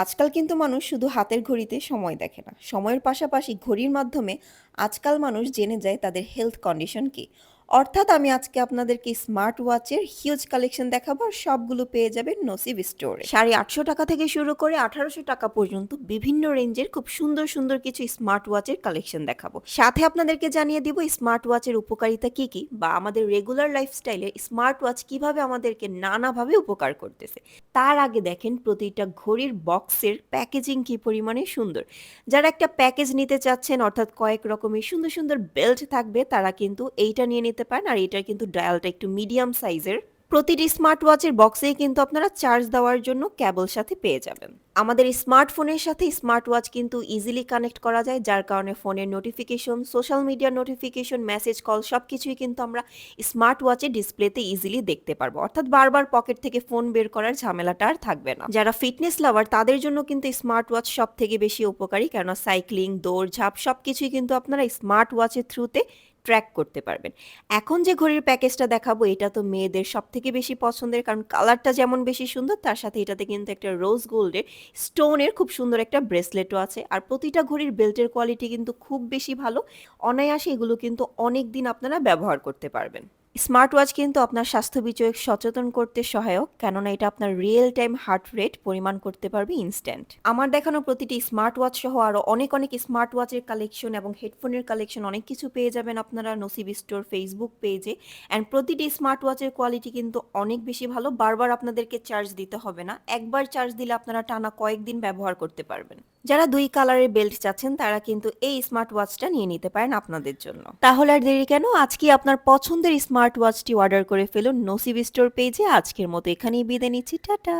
আজকাল কিন্তু মানুষ শুধু হাতের ঘড়িতে সময় দেখে না, সময়ের পাশাপাশি ঘড়ির মাধ্যমে আজকাল মানুষ জেনে যায় তাদের হেলথ কন্ডিশন কি। অর্থাৎ আমি আজকে আপনাদেরকে স্মার্ট ওয়াচের হিউজ কালেকশন দেখাবো, আর সবগুলো পেয়ে যাবেন নসিব স্টোরে। 850 টাকা থেকে শুরু করে 1800 টাকা পর্যন্ত বিভিন্ন রেঞ্জের খুব সুন্দর সুন্দর কিছু স্মার্ট ওয়াচের কালেকশন দেখাবো। সাথে আপনাদেরকে জানিয়ে দিব স্মার্ট ওয়াচের উপকারিতা কি কি, বা আমাদের রেগুলার লাইফস্টাইলে স্মার্ট ওয়াচ কিভাবে আমাদেরকে নানাভাবে উপকার করতেছে। তার আগে দেখেন প্রতিটা ঘড়ির বক্সের প্যাকেজিং কি পরিমাণে সুন্দর। যারা একটা প্যাকেজ নিতে চাচ্ছেন, অর্থাৎ কয়েক রকমের সুন্দর সুন্দর বেল্ট থাকবে, তারা কিন্তু এইটা নিয়ে নিতে পারেন। আর এটার কিন্তু ডায়ালটা একটু মিডিয়াম সাইজের। প্রতিটি স্মার্ট ওয়াচের বক্সেই কিন্তু আপনারা চার্জ দেওয়ার জন্য ক্যাবল সাথে পেয়ে যাবেন। আমাদের স্মার্টফোনের সাথে স্মার্ট ওয়াচ কিন্তু ইজিলি কানেক্ট করা যায়, যার কারণে ফোনের notification, social media notification, message, call সবকিছুই কিন্তু আমরা স্মার্ট ওয়াচের ডিসপ্লেতে ইজিলি দেখতে পারবো। অর্থাৎ বারবার পকেট থেকে ফোন বের করার ঝামেলাটা আর থাকবে না। যারা ফিটনেস লাভার তাদের জন্য কিন্তু স্মার্ট ওয়াচ সব থেকে বেশি উপকারী, কেননা সাইক্লিং, দৌড়ঝাঁপ সবকিছুই কিন্তু আপনারা স্মার্ট ওয়াচের থ্রুতে ট্র্যাক করতে পারবেন। এখন যে ঘড়ির প্যাকেজটা দেখাবো এটা তো মেয়েদের সব থেকে বেশি পছন্দের, কারণ কালারটা যেমন বেশি সুন্দর, তার সাথে এটাতে কিন্তু একটা রোজ গোল্ডের স্টোনের খুব সুন্দর একটা ব্রেসলেটও আছে। আর প্রতিটা ঘড়ির বেল্টের কোয়ালিটি কিন্তু খুব বেশি ভালো। অনায়াসে এগুলো কিন্তু অনেক দিন আপনারা ব্যবহার করতে পারবেন। স্মার্ট ওয়াচ কিন্তু আপনার স্বাস্থ্য বিষয়ক সচেতন করতে সহায়ক, কেননা এটা আপনার রিয়েল টাইম হার্ট রেট পরিমাণ করতে পারবে ইনস্ট্যান্ট। আমার দেখানো প্রতিটি স্মার্ট ওয়াচ সহ আরও অনেক অনেক স্মার্ট ওয়াচের কালেকশন এবং হেডফোনের কালেকশন অনেক কিছু পেয়ে যাবেন আপনারা নসিব স্টোর ফেসবুক পেজে। অ্যান্ড প্রতিটি স্মার্ট ওয়াচের কোয়ালিটি কিন্তু অনেক বেশি ভালো, বারবার আপনাদেরকে চার্জ দিতে হবে না, একবার চার্জ দিলে আপনারা টানা কয়েকদিন ব্যবহার করতে পারবেন। যারা 2 কালারের বেল্ট চাচ্ছেন তারা কিন্তু এই স্মার্ট ওয়াচটা নিয়ে নিতে পারেন আপনাদের জন্য। তাহলে আর দেরি কেন, আজকে আপনার পছন্দের স্মার্ট ওয়াচটি অর্ডার করে ফেলুন নসিব স্টোর পেজে। আজকের মতো এখানেই বিদায় নিচ্ছি, টাটা।